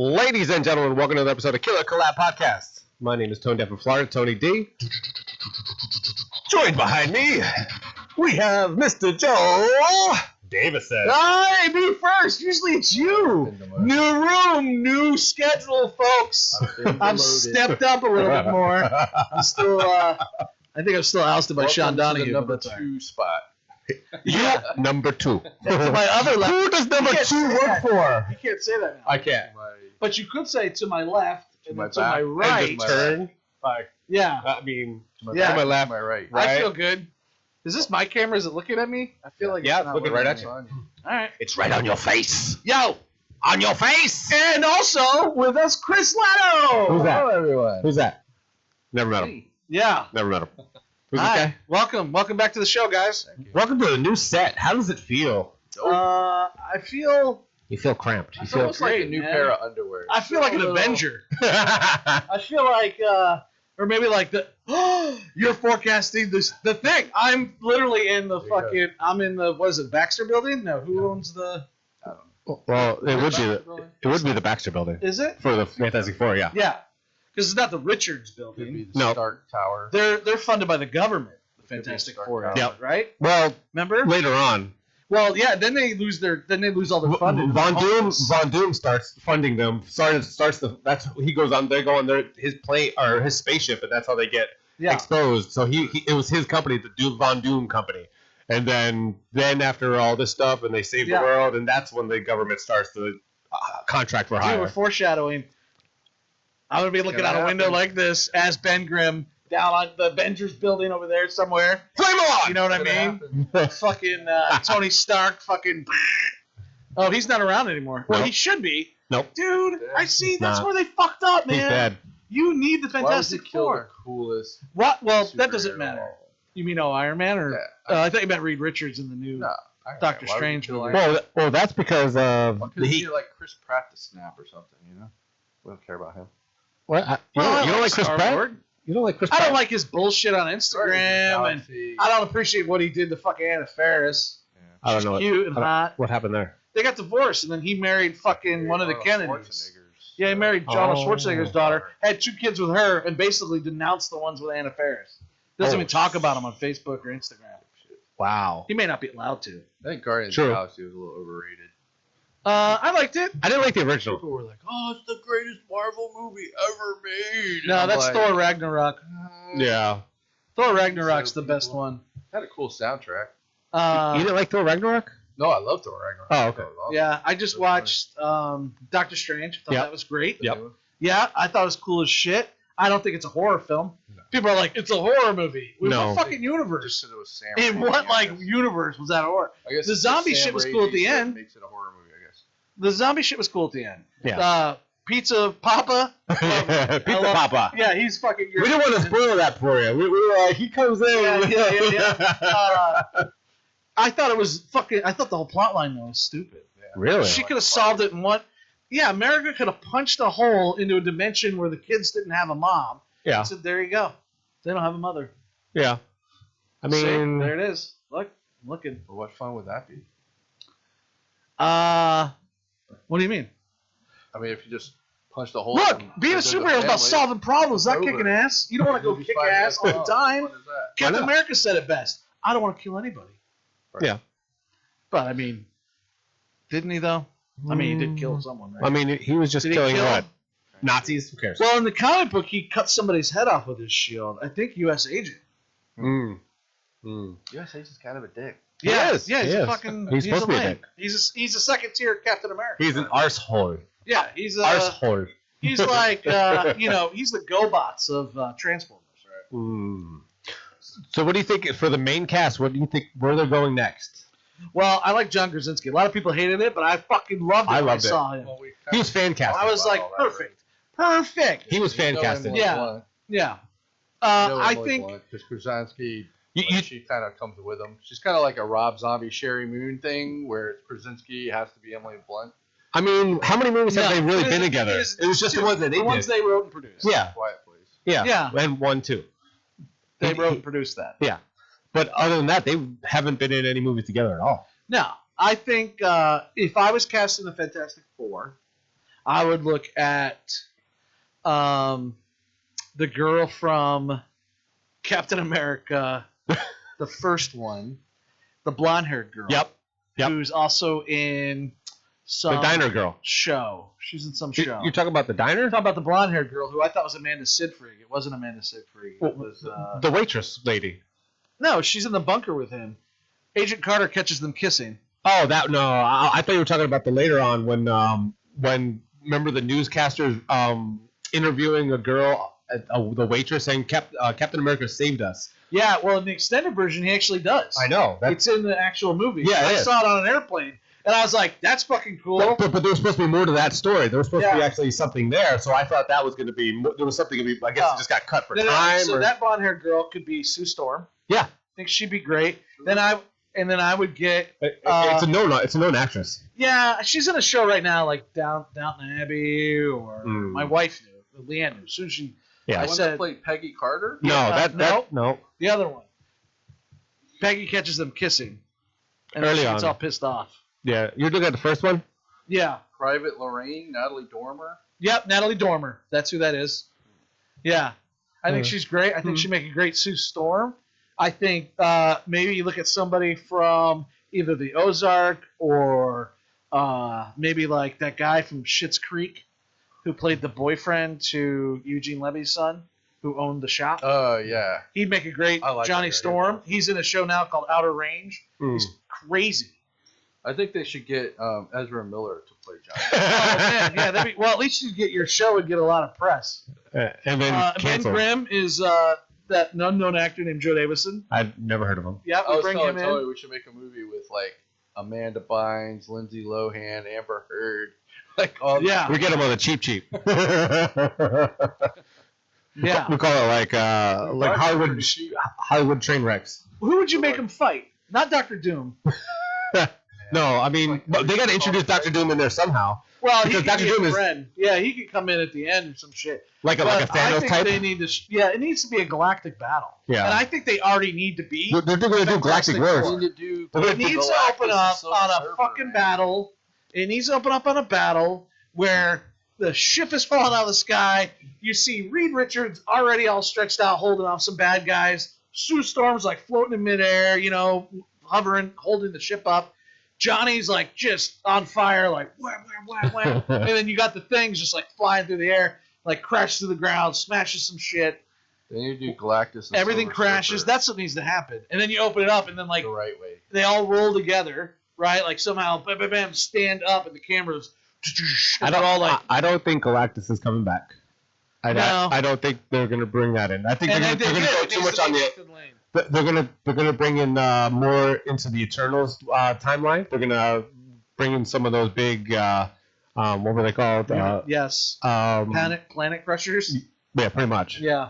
Ladies and gentlemen, welcome to another episode of Killer Collab Podcast. My name is Tone Deaf from Florida, Tony D. Joined behind me, we have Mr. Joe Davison. Hi, me first. Usually it's you. New room, new schedule, folks. I've stepped up a little bit more. I'm still, I think I'm still ousted by Sean Donahue. Number 2 spot. Yeah, number 2. To my other left. Who does number 2 work for? You can't say that now. I can't. But you could say to my left and then to back. my right. Turn. Yeah. I mean, Yeah. to my left. My right. I feel good. Is this my camera? Is it looking at me? I feel like Yeah, it's not looking right at you. All right. It's right on your face. Yo. On your face. And also with us, Chris Leto. Who's that? Hello, everyone. Who's that? Never met him. Hey. Yeah. Never met him. Who's Hi. this guy? Welcome back to the show, guys. Thank you. Welcome to the new set. How does it feel? I feel You feel cramped. You It's feel almost like a great, new man. pair of underwear. I feel like an Avenger. I feel like, or maybe like you're forecasting this, the thing. I'm literally in the fucking, I'm in the, what is it, Baxter Building? No, who owns the, Well, it would be the Baxter Building is it? for the Fantastic Four, yeah. Yeah, because it's not the Richards Could be Building. the No. Stark Tower. They're funded by the government, the Could be Fantastic Stark Four, Tower. Yep. right? Well, Remember? later on, Well, yeah, then they lose all their funding. Von Doom starts funding them. He goes on. They go on his plane or his spaceship, and that's how they get exposed. So it was his company, the Von Doom company. And then after all this stuff, and they save the world, and that's when the government starts to contract for Dude, hire. we're foreshadowing. I'm gonna be looking out a window like this as Ben Grimm down on the Avengers building over there somewhere. Flame on! You know what I mean? Fucking Tony Stark. Fucking. Oh, he's not around anymore. Well, Nope. he should be. Nope. Dude, I see. That's Nah. where they fucked up, He's man. dead. You need the Why would Fantastic you kill Four. the coolest? What? Well, that superhero doesn't of matter. all? You mean Iron Man or? Yeah. I thought you meant Reed Richards in the new. No. Doctor Why would you Strange kill movie. Iron Well, that's because Man? Why couldn't he. you like Chris Pratt to snap or something? You know, we don't care about him. What? You don't like Chris Pratt? Star-Lord. You don't like Chris I Pratt? don't like his bullshit on Instagram, and I don't appreciate what he did to fucking Anna Faris. I don't know. Cute and hot. What happened there? They got divorced, and then he married fucking one of the Kennedys. Yeah, he married Arnold Schwarzenegger's daughter, had 2 kids with her, and basically denounced the ones with Anna Faris. Doesn't even talk about them on Facebook or Instagram. Wow. He may not be allowed to. I think Guardians True. of the Galaxy was a little overrated. I liked it. I didn't like the original. People were like, "Oh, it's the greatest Marvel movie ever made." No, And that's I'm Thor Ragnarok. Yeah. Thor Ragnarok's the best one. Had a cool soundtrack. You didn't like Thor Ragnarok? No, I love Thor Ragnarok. Oh, okay. That was awesome. Yeah, I just watched Doctor Strange. I thought Yep. that was great. Yep. Yeah, I thought it was cool as shit. I don't think it's a horror film. No. People are like, it's a horror movie. In No. what fucking Just universe? because it was Sam. In Raimi, what I like guess. universe was that a horror? I guess the it's zombie Sam shit was cool at the Raimi, so it end. Makes it a horror movie, I guess. The zombie shit was cool at the end. Yeah. Pizza Papa. Pizza Papa. Yeah, you fucking. We didn't want to spoil that for you. We were like, he comes in. Yeah. I thought it was fucking. I thought the whole plot line though was stupid. Yeah. Really? She could have solved it in one. Yeah, America could have punched a hole into a dimension where the kids didn't have a mom. Yeah. Said, there you go. They don't have a mother. Yeah. I mean, See, there it is. Look, I'm looking. But what fun would that be? What do you mean? I mean, if you just punch the hole. Look, and being a there's superhero is about family, solving problems, not It's kicking over. ass. You don't want to go Maybe kick 5 ass all minutes. the time. What is that? Captain not? America said it best. I don't want to kill anybody. Right. Yeah. But I mean, didn't he though? I mean, he did kill someone, right? I mean, he was just Did he killing kill? what? Nazis? Who cares? Well, in the comic book, he cut somebody's head off with his shield. I think U.S. agent. US Agent's kind of a dick. He Yeah, is. yeah, he's He a is. fucking. He's supposed to be a lame. dick. He's a second tier Captain America. He's an arsehole. Yeah, he's Arsehole. he's like he's the GoBots of Transformers, right? So what do you think for the main cast? What do you think? Where they're going next? Well, I like John Krasinski. A lot of people hated it, but I fucking loved it I when loved it. I saw him. Well, we He was fan cast. I was like, perfect. He was fan casted. Yeah. Yeah. I think because Krasinski, You- she kind of comes with him. She's kind of like a Rob Zombie, Sherry Moon thing, where Krasinski has to be Emily Blunt. I mean, how many movies have they really been it together? is It was just the two. ones that they the ones did. they wrote and produced. Yeah. Quiet Place. Yeah. Yeah. And 1, 2. They wrote and produced that. Yeah. But other than that, they haven't been in any movies together at all. No, I think if I was casting the Fantastic Four, I would look at the girl from Captain America, the first one, the blonde-haired girl. Yep. Who's also in some The diner girl show. She's in some show. You're talking about the diner? I'm talking about the blonde-haired girl who I thought was Amanda Seyfried. It wasn't Amanda Seyfried. It was the waitress lady. No, she's in the bunker with him. Agent Carter catches them kissing. Oh, that no! I thought you were talking about the later on when remember the newscasters interviewing a girl, the waitress, saying Captain America saved us. Yeah, well, in the extended version, he actually does. I know. It's in the actual movie. Yeah, I saw it on an airplane, and I was like, "That's fucking cool." But there was supposed to be more to that story. There was supposed to be actually something there, so I thought that was going to be. There was something to be. I guess it just got cut for time. So that blonde-haired girl could be Sue Storm. Yeah, I think she'd be great. Then I would get. It's a known actress. Yeah, she's in a show right now, like Downton Abbey, or my wife knew, Leanne knew. As soon as she, Yeah, I One said, that played Peggy Carter? No. The other one. Peggy catches them kissing, and Early she gets on. all pissed off. Yeah, you're looking at the first one. Yeah. Private Lorraine, Natalie Dormer. Yep, Natalie Dormer. That's who that is. Yeah, I think she's great. I think she'd make a great Sue Storm. I think maybe you look at somebody from either the Ozark or maybe like that guy from Schitt's Creek who played the boyfriend to Eugene Levy's son who owned the shop. Oh, yeah. He'd make a great Johnny Storm. He's in a show now called Outer Range. He's crazy. I think they should get Ezra Miller to play Johnny. Oh, man. Yeah, well, at least you get your show and get a lot of press. And then Ben Grimm is that unknown actor named Joe Davison. I've never heard of him. Yeah, we bring him in. We should make a movie with like Amanda Bynes, Lindsay Lohan, Amber Heard, like all. Yeah, we get him on the cheap. Yeah, we call it like Hollywood train wrecks. Who would you make him fight? Not Doctor Doom. No, I mean they got to introduce Doctor Doom in there somehow. Well, because Doctor Doom is friend. Yeah, he could come in at the end or some shit. Like a Thanos I think type. They need to. Yeah, it needs to be a galactic battle. Yeah, and I think they already need to be. They're going to do Galactic Wars. It needs to open up on a fucking battle. It needs to open up on a battle where the ship is falling out of the sky. You see Reed Richards already all stretched out, holding off some bad guys. Sue Storm's like floating in midair, hovering, holding the ship up. Johnny's like just on fire, like wah, wah, wah, wah. And then you got the things just like flying through the air, like crashes to the ground, smashes some shit. Then you do Galactus. And Everything Silver crashes. Surfer That's what needs to happen. And then you open it up, and then like the right way. they all roll together, right? Like somehow, bam, bam, bam, stand up, and the cameras. I don't think Galactus is coming back. I don't think they're going to bring that in. I think they're going to go too much on the. They're gonna bring in more into the Eternals timeline. They're gonna bring in some of those big what were they called? Yes. Planet Crushers. Yeah, pretty much. Yeah.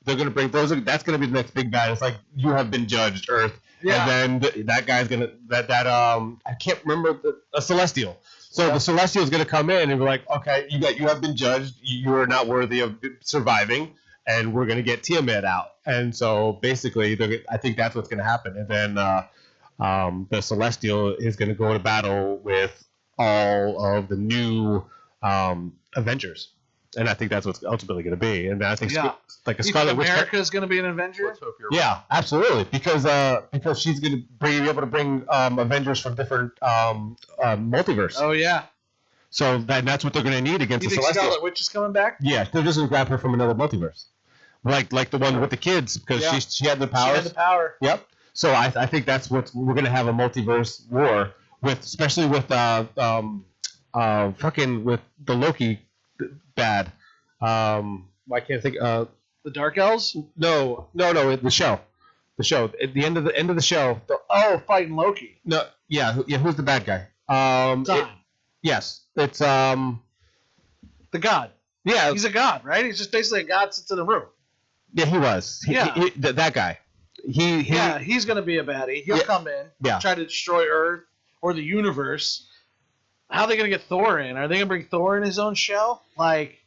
They're gonna bring those. That's gonna be the next big bad. It's like you have been judged, Earth. Yeah. And then that guy's gonna I can't remember a Celestial. So the Celestial is gonna come in and be like, okay, you have been judged. You are not worthy of surviving. And we're going to get Tiamat out. And so basically, I think that's what's going to happen. And then the Celestial is going to go to battle with all of the new Avengers. And I think that's what's ultimately going to be. And I think like a Scarlet Witch. America is going to be an Avenger? Let's hope you're right. Absolutely. Because she's going to be able to bring Avengers from different multiverse. Oh, yeah. So that's what they're going to need against the Celestial. Scarlet Witch is coming back? Yeah, they're just going to grab her from another multiverse. Like the one with the kids, because she had the powers. She had the power. Yep. So I think that's what we're gonna have a multiverse war with, especially with fucking with the Loki bad. Why can't I think the Dark Elves? No, the show. At the end of the show. Fighting Loki. No, who's the bad guy? Yes, it's the god. Yeah, he's a god, right? He's just basically a god sits in a room. Yeah, he was. That guy. He's going to be a baddie. He'll come in, try to destroy Earth or the universe. How are they going to get Thor in? Are they going to bring Thor in his own show? Like,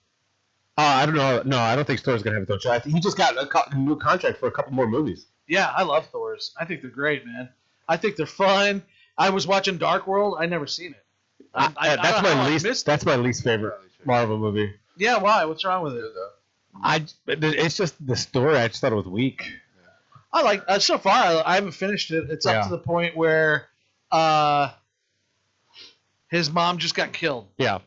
I don't know. No, I don't think Thor's going to have his own show. I think he just got a new contract for a couple more movies. Yeah, I love Thor's. I think they're great, man. I think they're fun. I was watching Dark World. I'd never seen it. That's my least favorite Marvel movie. Yeah, why? What's wrong with it? It's just the story. I just thought it was weak. I like so far. I haven't finished it. It's up to the point where his mom just got killed. Yeah.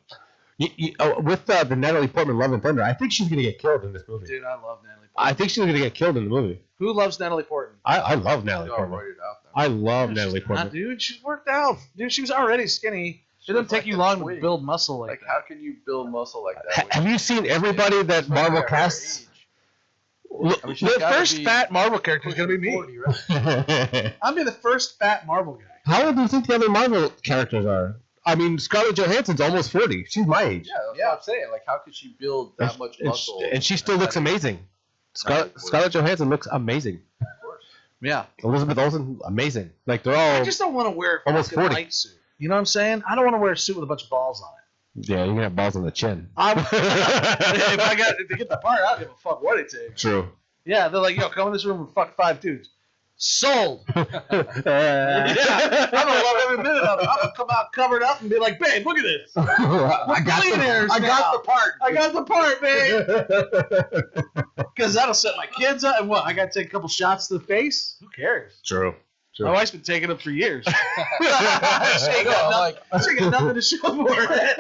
With the Natalie Portman Love and Thunder, I think she's gonna get killed in this movie. Dude, I love Natalie Portman. I think she's gonna get killed in the movie. Who loves Natalie Portman? I love Natalie Portman. I love Natalie Portman. Not, dude, she's worked out. Dude, she was already skinny. It doesn't take you long to build muscle like that. How can you build muscle like that? Have you seen everybody that Marvel casts? The first fat Marvel character is gonna be me. 40, right? I'll be the first fat Marvel guy. How old do you think the other Marvel characters are? I mean, Scarlett Johansson's almost 40. She's my age. Yeah, that's what I'm saying. Like, how could she build that much muscle? And she still looks amazing. Scarlett Johansson looks amazing. Of course. Yeah. Elizabeth Olsen, amazing. Like, they're all. I just don't want to wear a almost 40 light suit. You know what I'm saying? I don't want to wear a suit with a bunch of balls on it. Yeah, you're gonna have balls on the chin. If I got to get the part, I don't give a fuck what it takes. True. Yeah, they're like, yo, come in this room and fuck 5 dudes. Sold. Yeah, I'm gonna love every minute of it. I'm gonna come out covered up and be like, babe, look at this. I got the part. I got the part, babe. Because that'll set my kids up. And what? I got to take a couple shots to the face. Who cares? True. My wife's been taking them for years. she ain't got nothing to show for it.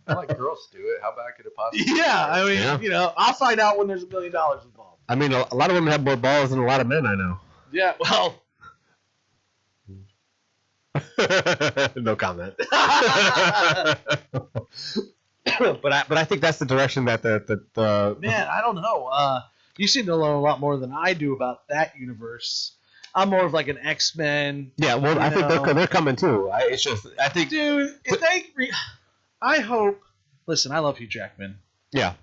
Like girls do it. How bad could it possibly be? Yeah, I mean, you know, I'll find out when there's $1 million involved. I mean, a lot of women have more balls than a lot of men I know. Yeah, well. No comment. but I think that's the direction that the man, I don't know. You seem to know a lot more than I do about that universe. I'm more of like an X-Men. Yeah, well, I think they're coming too. I think, dude, I hope. Listen, I love Hugh Jackman. Yeah.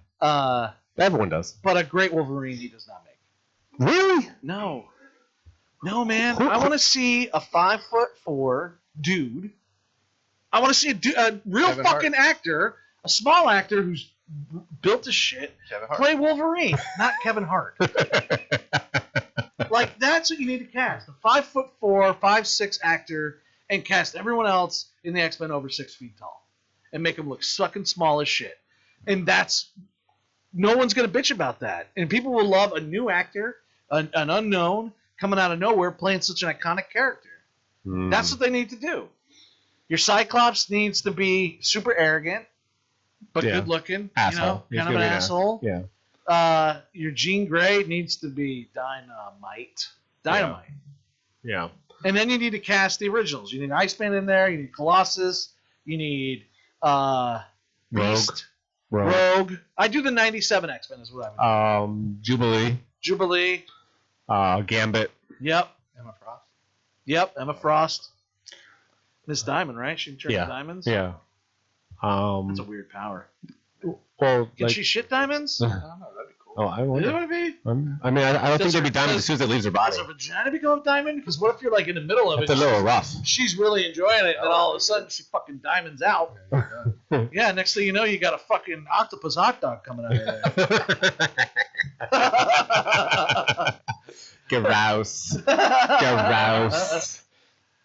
Everyone does. But a great Wolverine he does not make. Really? No, man. I want to see a 5'4" dude. I want to see a real Kevin fucking actor, a small actor who's built as shit, play Wolverine, not Kevin Hart. Like, that's what you need to cast. A 5'4", 5'6" actor, and cast everyone else in the X-Men over 6 feet tall. And make them look fucking small as shit. And no one's going to bitch about that. And people will love a new actor, an unknown, coming out of nowhere, playing such an iconic character. That's what they need to do. Your Cyclops needs to be super arrogant, but good looking, asshole. Kind of an asshole. Yeah. Your Jean Grey needs to be dynamite. Yeah. And then you need to cast the originals. You need Iceman in there. You need Colossus. You need Beast. Rogue. I do the 97 X-Men is what I would do. Jubilee. Gambit. Yep. Emma Frost. Emma Frost. Miss Diamond, right? She can turn diamonds? Yeah. That's a weird power. Well, can she shit diamonds? I don't know. That'd be cool. Oh, I wonder. Would it be? I mean, I don't think they'd be diamonds as soon as it leaves her body. Does her vagina become diamond? Because what if you're like in the middle of it? It's a little rough. She's really enjoying it, and all of a sudden she fucking diamonds out. Yeah, next thing you know, you got a fucking octopus hot dog coming out of there. Grouse.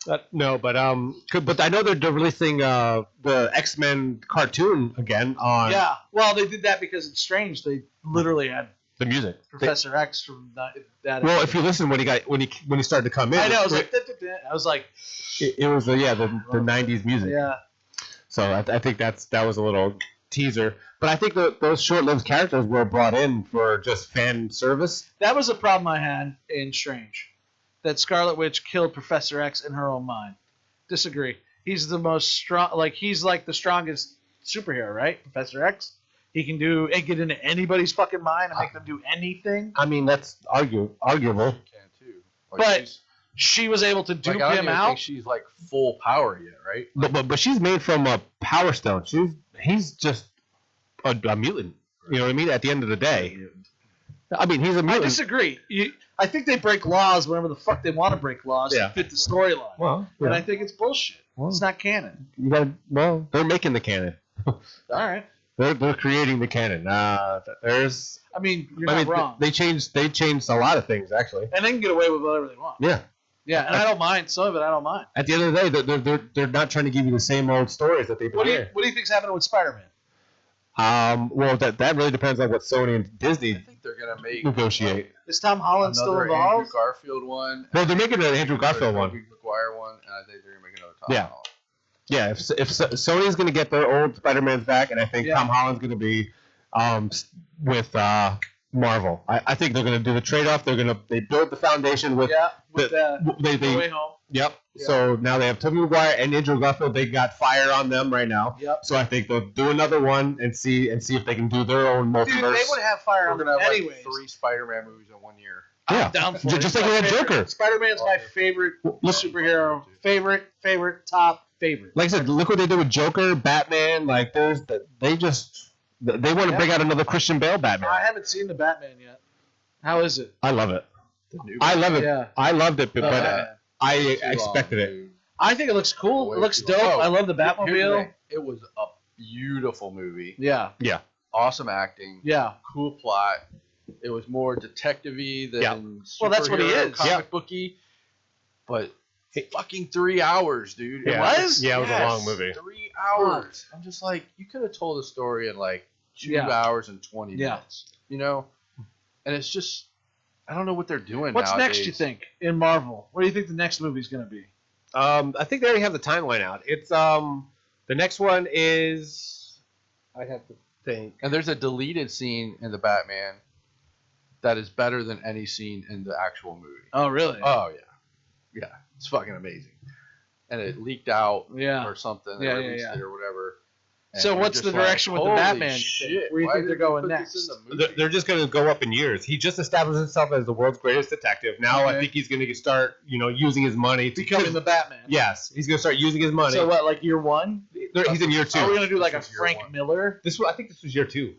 But I know they're releasing the X-Men cartoon again on. Yeah, well, they did that because it's strange. They literally had the music. Professor X from that. Well, if you listen when he started to come in, I know. I was like, it was the 90s music. Yeah. So I think that was a little teaser. But I think those short-lived characters were brought in for just fan service. That was a problem I had in Strange. That Scarlet Witch killed Professor X in her own mind. Disagree. He's the most strong. Like, he's like the strongest superhero, right? Professor X. He can get into anybody's fucking mind and make them do anything. I mean, that's arguable. She can too. But she was able to dupe him out. I don't even think she's like full power yet, right? But she's made from a Power Stone. He's just a mutant. You know what I mean? At the end of the day. I mean, he's a mutant. I disagree. I think they break laws whenever the fuck they want to break laws to fit the storyline. Well, and I think it's bullshit. Well, it's not canon. They're making the canon. All right. They're creating the canon. You're not wrong. They changed a lot of things actually. And they can get away with whatever they want. Yeah. Yeah, and I don't mind some of it. I don't mind. At the end of the day, they're not trying to give you the same old stories that they've been doing. What do you think's happening with Spider-Man? Well, that really depends on what Sony and Disney I think they're gonna make negotiate. Is Tom Holland still another involved? Andrew Garfield one. Well, they're making an Andrew Garfield one. Tobey Maguire one, and I think they're gonna make another Tom Yeah. Holland. Yeah, if Sony's going to get their old Spider-Mans back, and I think Tom Holland's going to be with Marvel. I think they're going to do the trade-off. They build the foundation with No Way Home. Yep. Yeah. So now they have Tobey Maguire and Andrew Garfield. They got fire on them right now. Yep. So I think they'll do another one and see if they can do their own multiverse. Dude, they would have fire on We're them gonna have anyways. like 3 Spider-Man movies in 1 year. Yeah. I'm down for Just it. like we had Joker. Spider-Man's my favorite superhero. Favorite, top favorite. Like I said, look what they did with Joker, Batman. Like they want to bring out another Christian Bale Batman. I haven't seen the Batman yet. How is it? I love it. The new I love it. Yeah. I loved it, but Batman. I Too long, expected it. dude. I think it looks cool. It looks Way too dope. long. I love the Here's the Batmobile. thing. It was a beautiful movie. Yeah. Awesome acting. Yeah. Cool plot. It was more detective-y than Well, that's what he superhero is. comic booky. But fucking 3 hours, dude. Yeah. It was? Yeah, it was a Yes, long movie. 3 hours. I'm just like, you could have told a story in like 2 hours and 20 minutes. You know? And it's just, I don't know what they're doing What's nowadays. next, you think, in Marvel? What do you think the next movie's going to be? I think they already have the timeline out. It's the next one is I have to think. And there's a deleted scene in the Batman that is better than any scene in the actual movie. Oh, really? Oh, yeah. Yeah. It's fucking amazing. And it leaked out Yeah. or something. Yeah, They yeah, released yeah. it or whatever. And So you're what's just the direction with the "Holy Batman, you think? shit, Where do you why think did they're they going put this next? in the movie?" They're just going to go up in years. He just established himself as the world's greatest detective. Now I Okay. think he's going to start, using his money to Becoming the Batman. Yes, he's going to start using his money. So what, like year one? He's in year 2. Are we going to do like a This is year Frank one. Miller? I think this was year 2.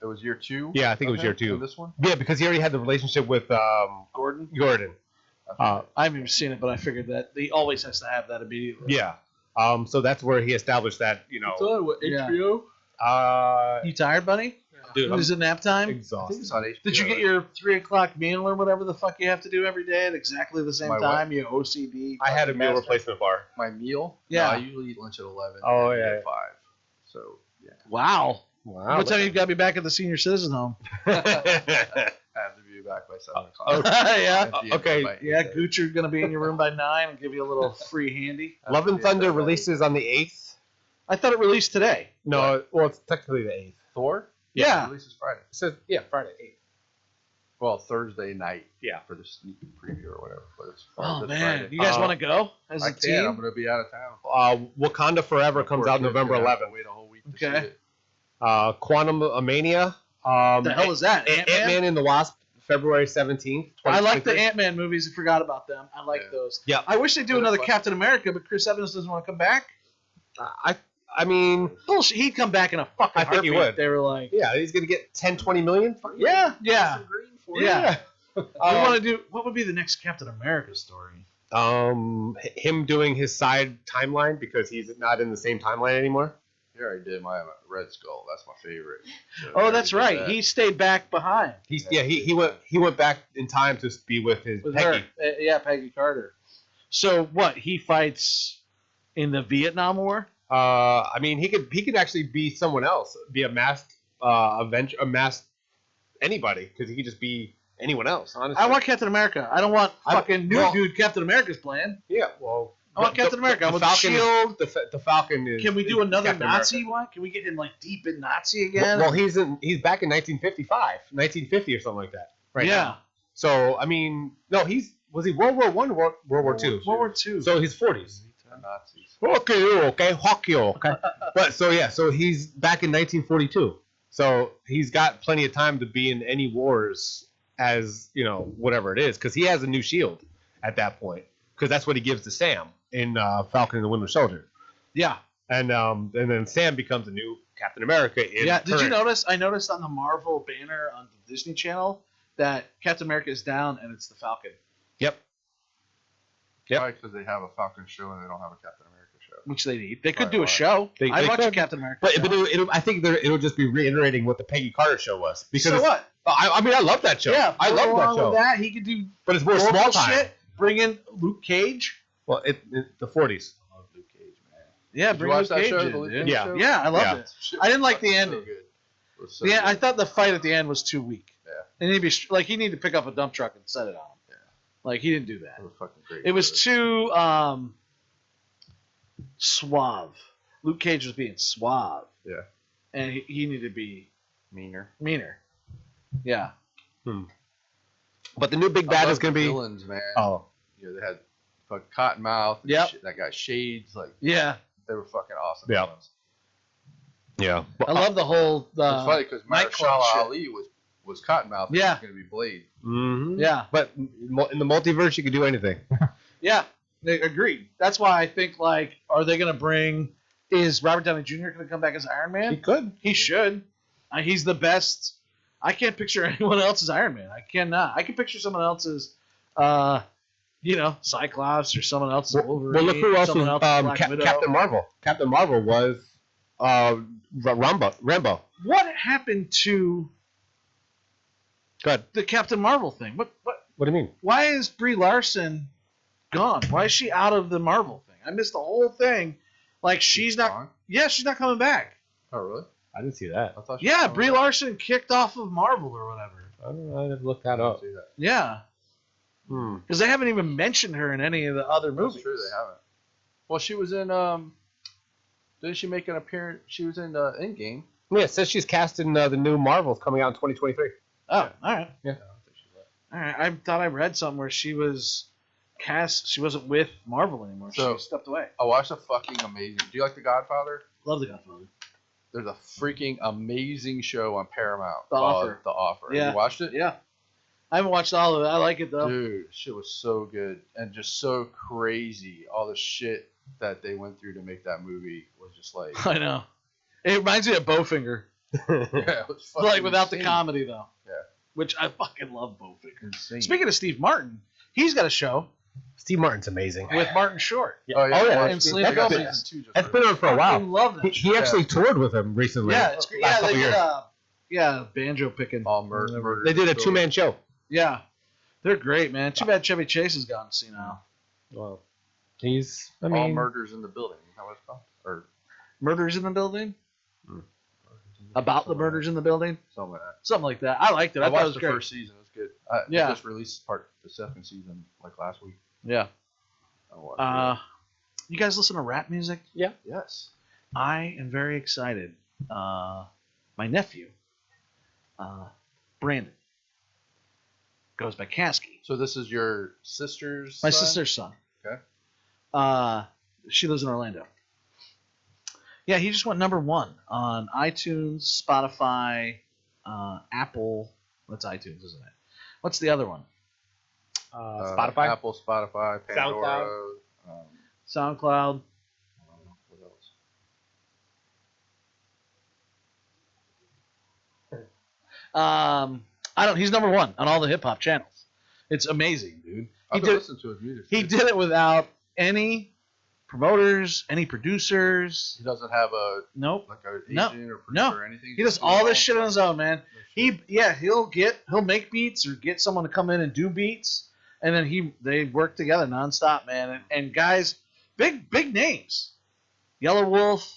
It was year 2? Yeah, I think it was Okay. year 2. And this one? Yeah, because he already had the relationship with Gordon? Gordon. I haven't even seen it, but I figured that he always has to have that immediately. Yeah. So that's where he established that, What, Yeah. HBO? You tired, buddy? Dude, I'm Is it nap time? I think exhausted. it's on HBO. Did you get your 3 o'clock meal or whatever the fuck you have to do every day at exactly the same My what? time? You OCD. I had a fucking meal bastard. replacement bar. my meal? Yeah. No, I usually eat lunch at 11. Oh, and yeah. At 5. So, yeah. Wow. Wow. What time you got to be back at the senior citizen home? I have to be back by 7 o'clock. Yeah. At the end of Okay. my Yeah, day. Goocher's going to be in your room by 9 and give you a little free handy. Love and Thunder releases on the 8th. I thought it released today. No, well, it's technically the 8th. Thor? Yeah. It releases Friday. It says, Friday 8th. Well, Thursday night. Yeah. For the sneak preview or whatever. But it's Oh, this man. Friday. You guys want to go as I a can't. team? I'm going to be out of town. Wakanda Forever comes out November 11th. Wait a whole week to Okay. see it. Quantum Mania. What the hell is that? Ant-Man? Ant-Man and the Wasp, February 17th. I like the 2023. Ant-Man movies. I forgot about them. I like Yeah. those. Yeah. I wish they'd do They're another fun. Captain America, but Chris Evans doesn't want to come back. I mean, Bullshit. He'd come back in a fucking I think he heartbeat. would. They were like, yeah, he's going to get 10, 20 million. yeah. Yeah. We want to do. What would be the next Captain America story? Him doing his side timeline because he's not in the same timeline anymore. I already did my Red Skull. That's my favorite. So I Oh, already that's did right. that. He stayed back behind He went back in time to be with his with Peggy. her. Yeah, Peggy Carter. So what? He fights in the Vietnam War. I mean, he could actually be someone else, be a masked Avenger, a masked anybody, because he could just be anyone else. Honestly, I want Captain America. I don't want fucking new dude Captain America's playing. Yeah, well, I want Captain America. I want the Falcon, shield. The Falcon is. Can we do another Captain Nazi America. one? Can we get him like deep in Nazi again? Well, he's back in 1955, 1950 or something like that. Right. yeah. Now. So I mean, no, was he World War One or World War Two? World War II. So he's 40s. Nazis. Okay. But so he's back in 1942. So he's got plenty of time to be in any wars as, whatever it is, because he has a new shield at that point, because that's what he gives to Sam in Falcon and the Winter Soldier. yeah. And then Sam becomes a new Captain America. Yeah. Did you notice? I noticed on the Marvel banner on the Disney Channel that Captain America is down and it's the Falcon. Yep. Probably because they have a Falcon show and they don't have a Captain America show. Which they need. They could Probably do a why. show. They I'd watch a could. Captain America. But show. I think it'll just be reiterating what the Peggy Carter show was. Because so what? I mean, I love that show. Yeah. I love that along show. with that, he could do But it's more Oracle small time. shit. bring in Luke Cage. Well, the 40s. I love Luke Cage, man. Yeah, Did you bring watch Luke that Cage show? in, The Luke dude. Cage Yeah. show? Yeah, I loved Yeah. it. Shit I didn't like the was ending. So good. It was so Yeah, good. I thought the fight at the end was too weak. Yeah. And he'd be like, he needed to pick up a dump truck and set it on him. Yeah. Like he didn't do that. It was fucking great. It was too suave. Luke Cage was being suave. Yeah. And he needed to be meaner. Yeah. But the new big bad is going to be villains, man. Oh, You know, they had fucking Cottonmouth. And Yep. that guy Shades. Like, Yeah. they were fucking awesome. Yeah. villains. yeah. I love the whole. It's funny because Nightclub Mahershala shit. Ali was Cottonmouth. And Yeah. He's going to be Blade. Mm-hmm. Yeah. But in the multiverse, you can do anything. Yeah. They agreed. That's why I think like, are they gonna bring? Is Robert Downey Jr. gonna come back as Iron Man? He could. He should. He's the best. I can't picture anyone else as Iron Man. I cannot. I can picture someone else as, Cyclops or someone else as Wolverine. Well, look who else someone was else as Black Widow. Captain Marvel. Captain Marvel was Rambo. What happened to Go ahead. the Captain Marvel thing? What? What do you mean? Why is Brie Larson gone? Why is she out of the Marvel thing? I missed the whole thing. Like she's not. gone? Yeah, she's not coming back. Oh, really? I didn't see that. I thought she Yeah, was Brie coming back. Larson kicked off of Marvel or whatever. I don't know. I didn't look that I didn't up. see that. Yeah, because they haven't even mentioned her in any of the other movies. That's true, they haven't. Well, she was in. Didn't she make an appearance? She was in Endgame. Yeah, it says she's cast in the new Marvels coming out in 2023. Oh, Yeah. all right. Yeah. I don't think she's left. All right. I thought I read something where she was cast. She wasn't with Marvel anymore. So- she stepped away. I watched a fucking amazing. Do you like The Godfather? Love The Godfather. There's a freaking amazing show on Paramount The called Offer. The Offer. Yeah. Have you watched it? Yeah. I haven't watched all of it. I like it though. Dude, shit was so good and just so crazy. All the shit that they went through to make that movie was just like, I know. It reminds me of Bowfinger, yeah, it was fucking like without the insane. comedy though. Yeah. Which I fucking love Bowfinger. Insane. Speaking of Steve Martin, he's got a show Steve Martin's amazing. with Martin Short. Oh yeah, Oh, yeah. watched And it. Selena I got Gomez. season 2 just That's been on for a I while. fucking love that. He actually toured with him recently. Yeah, it's great. Last Yeah, couple they years. did banjo picking. all murder. They did a 2-man show. Yeah, they're great, man. Too bad Chevy Chase has gone to see now. Well, he's. I all mean, murders in the building. Is that what it's called? Or Murders in the Building. About the murders in the building, something like that. something like that. I liked it. I, I thought it watched was the great. first season. It was good. Yeah. They just released the second season like last week. Yeah. I watched You guys listen to rap music? it. Yes. I am very excited. My nephew, Brandon, goes by Kasky. So this is your sister's My son? sister's son. Okay. She lives in Orlando. Yeah, he just went #1 on iTunes, Spotify, Apple. What's iTunes, isn't it? What's the other one? Spotify. Apple, Spotify, Pandora. SoundCloud. What else? I don't. He's #1 on all the hip hop channels. It's amazing, dude. I can listen to his music. He too. did it without any promoters, any producers. He doesn't have a Nope. like an No. agent or producer No. or anything. He does just all it this shit on his own, man. No shit. He'll make beats or get someone to come in and do beats, and then they work together nonstop, man. And guys, big names. Yellow Wolf.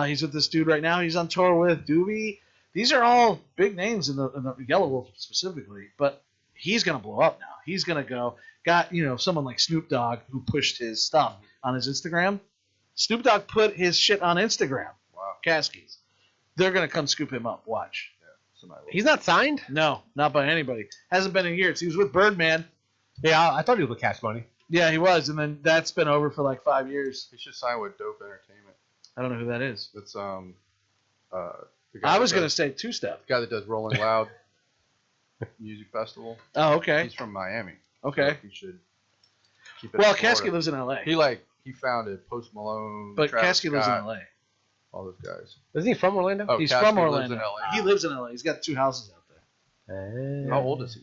He's with this dude right now. He's on tour with Doobie. These are all big names in the Yellow Wolf specifically, but he's gonna blow up now. He's gonna got someone like Snoop Dogg who pushed his stuff on his Instagram. Snoop Dogg put his shit on Instagram. Wow. Caskies. They're gonna come scoop him up. Watch. Yeah. Somebody will. He's not signed. No, not by anybody. Hasn't been in years. He was with Birdman. Yeah, I thought he was with Cash Money. Yeah, he was, and then that's been over for like 5 years. He should sign with Dope Entertainment. I don't know who that is. That's the guy I was that gonna does- say Two Step. the guy that does Rolling Loud Music Festival. Oh, okay, He's from Miami. okay. So he should keep it. Well, in Florida. Kasky lives in L.A. He founded Post Malone. But Travis Kasky lives in Scott, L.A. all those guys. Isn't he from Orlando? Oh, He's Kasky from lives Orlando. in LA. He lives in L.A. He's got 2 houses out there. How old is he?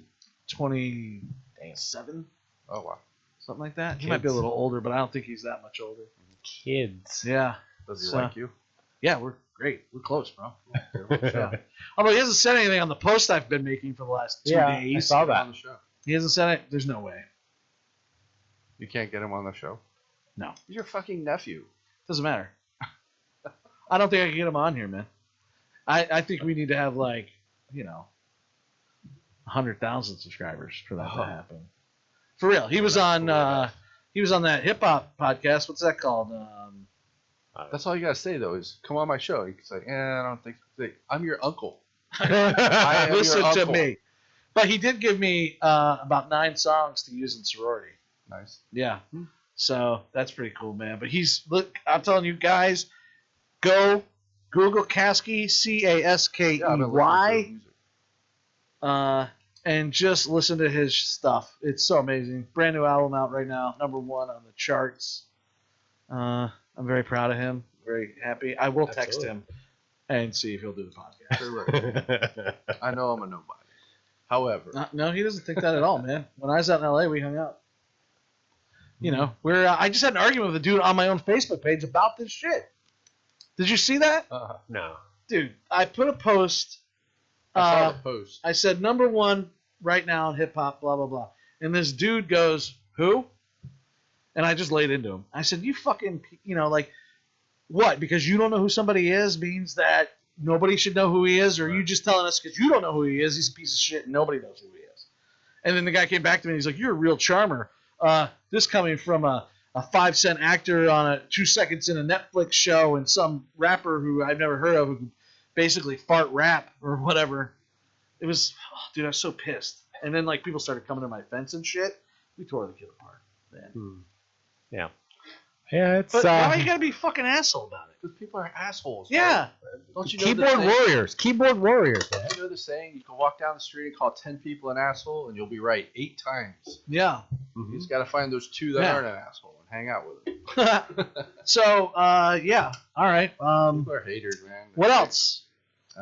27, Oh wow. something like that. He might be a Kids. little older, but I don't think he's that much older. Kids. Yeah, Does he So- like you? yeah, we're great. We're close, bro. Yeah. Although he hasn't said anything on the post I've been making for the last 2 Yeah, I days. saw On that. the show. He hasn't said it. There's no way. You can't get him on the show? No. He's your fucking nephew. Doesn't matter. I don't think I can get him on here, man. I think we need to have 100,000 subscribers for that to happen. For real. He was on that hip hop podcast. What's that called? That's all you gotta say though is come on my show. You can say, I don't think so. I'm your uncle. I am Listen your to uncle. me. But he did give me about 9 songs to use in sorority. Nice. Yeah. So that's pretty cool, man. But I'm telling you guys, go Google Caskey, Caskey, and just listen to his stuff. It's so amazing. Brand new album out right now, #1 on the charts. I'm very proud of him. Very happy. I will text him and see if he'll do the podcast. I know I'm a nobody. However, no, he doesn't think that at all, man. When I was out in LA, we hung out. You know, I just had an argument with a dude on my own Facebook page about this shit. Did you see that? No. Dude, I put a post. I saw the post. I said #1 right now in hip hop, blah blah blah, and this dude goes, "Who?" And I just laid into him. I said, "You fucking, what? Because you don't know who somebody is means that nobody should know who he is, or you just telling us because you don't know who he is? He's a piece of shit, and nobody knows who he is." And then the guy came back to me and he's like, "You're a real charmer." This coming from a 5-cent actor on 2 seconds in a Netflix show and some rapper who I've never heard of who could basically fart rap or whatever. It was, dude, I was so pissed. And then people started coming to my fence and shit. We tore the kid apart. Man. Yeah. Yeah, it's. But why you gotta be a fucking asshole about it? Because people are assholes. Yeah. Bro. Don't you know Keyboard warriors. Keyboard warriors. Man. You know the saying? You can walk down the street and call 10 people an asshole, and you'll be right 8 times. Yeah. You just got to find those 2 that aren't an asshole and hang out with them. So, yeah. All right. People are haters, man. What else?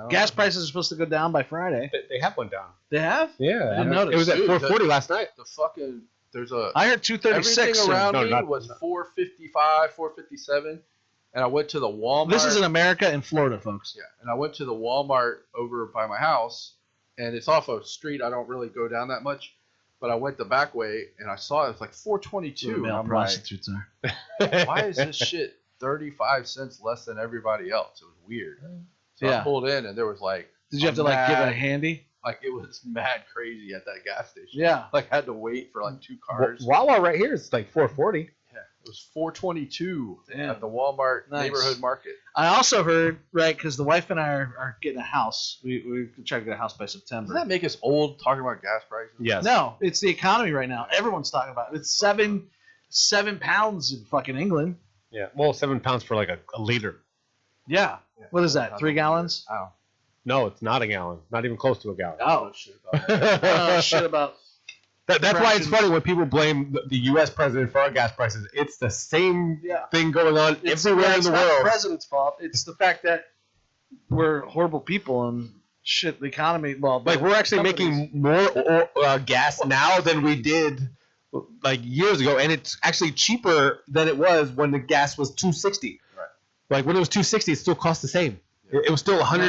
Gas know. prices are supposed to go down by Friday. They have one down. They have? Yeah. I didn't notice. It was at 440 last night. The fucking I heard 236. everything around me not- was 455, 457, and I went to the Walmart. This is in America and Florida, folks. Yeah, and I went to the Walmart over by my house, and it's off a street I don't really go down that much, but I went the back way, and I saw it was like 422. And Male I'm prostitutes are. like, why is this shit 35 cents less than everybody else? It was weird. So I pulled in, and there was Did you have to give it a handy? it was mad crazy at that gas station. Yeah. I had to wait for 2 cars. Wawa right here is like 440. Yeah, it was 422 Damn. at the Walmart Nice. neighborhood market. I also heard, right, because the wife and I are getting a house. We try to get a house by September. Doesn't that make us old talking about gas prices? Yes. No, it's the economy right now. Everyone's talking about it. It's seven pounds in fucking England. Yeah. Well, £7 for like a liter. Yeah. What is that? 3 gallons? Oh. No, it's not a gallon. Not even close to a gallon. Oh, shit about that. shit about. That's why it's funny when people blame the U.S. president for our gas prices. It's the same thing going on everywhere in the world. It's not the president's fault. It's the fact that we're horrible people and shit. The economy. Well, We're actually making more gas now than we did years ago, and it's actually cheaper than it was when the gas was $2.60. Right. When it was $2.60, it still cost the same. It was still $100 a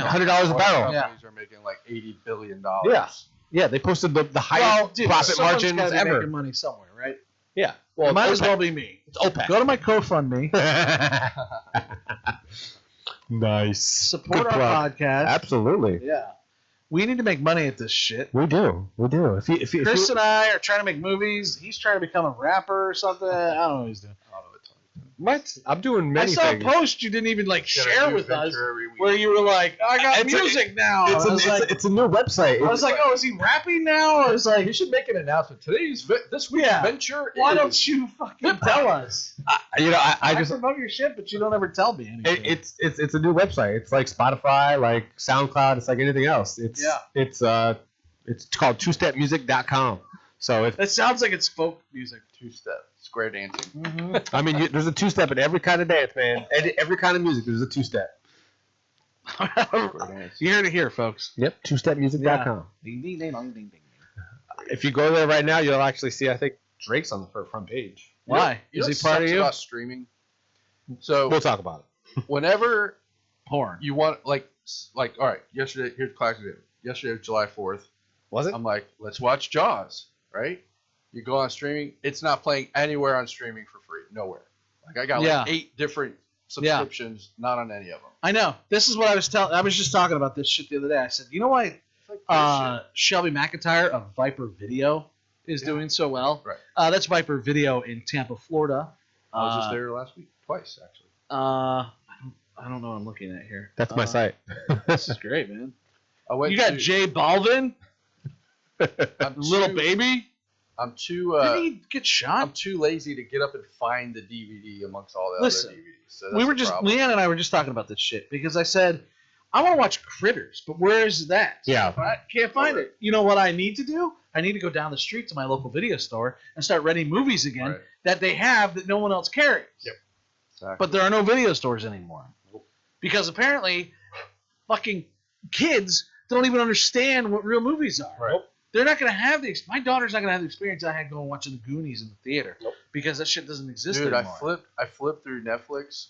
barrel. Companies are making $80 billion. Yeah, they posted the highest profit margins ever. Making money somewhere, right? Yeah. Well, it might as well be me. It's OPEC. Go to my GoFundMe. Nice. Support our podcast. Absolutely. Yeah. We need to make money at this shit. We do. If Chris and I are trying to make movies. He's trying to become a rapper or something. I don't know what he's doing. What? I'm doing many I things. saw a post you didn't even share with us every week. where you were like, I got music now. It's a new website. I was like, oh, is he rapping now? I was like, you should make an announcement. This week's venture Why is... don't you fucking tell us? I just promote your shit, but you don't ever tell me anything. It's a new website. It's like Spotify, like SoundCloud. It's like anything else. It's called twostepmusic.com. So that sounds like it's folk music. 2-step square dancing. Mm-hmm. I mean, there's a 2-step in every kind of dance, man. Every kind of music, there's a 2-step. You heard it here, folks. Yep, twostepmusic.com. Ding, ding, ding, ding, ding, ding. If you go there right now, you'll actually see, I think, Drake's on the front page. Why? Is he part of you? About streaming. So we'll talk about it. Whenever porn, you want all right. Here's classic example. Yesterday was July 4th. Was it? I'm like, let's watch Jaws, right? You go on streaming, it's not playing anywhere on streaming for free. Nowhere. Like I got like 8 different subscriptions, not on any of them. I know. This is what I was telling. I was just talking about this shit the other day. I said, you know why Shelby McIntyre of Viper Video is doing so well? Right. That's Viper Video in Tampa, Florida. I was just there last week, twice actually. I don't know what I'm looking at here. That's my site. This is great, man. You got Jay Balvin, little baby. I'm too. Did he get shot? I'm too lazy to get up and find the DVD amongst all the other DVDs. So Leanne and I were just talking about this shit because I said I want to watch Critters, but where is that? Yeah, I can't find it. You know what I need to do? I need to go down the street to my local video store and start renting movies again that they have that no one else carries. Yep. Exactly. But there are no video stores anymore because apparently, fucking kids don't even understand what real movies are. Right. They're not going to have my daughter's not going to have the experience I had going watching the Goonies in the theater because that shit doesn't exist anymore. Dude, I flipped through Netflix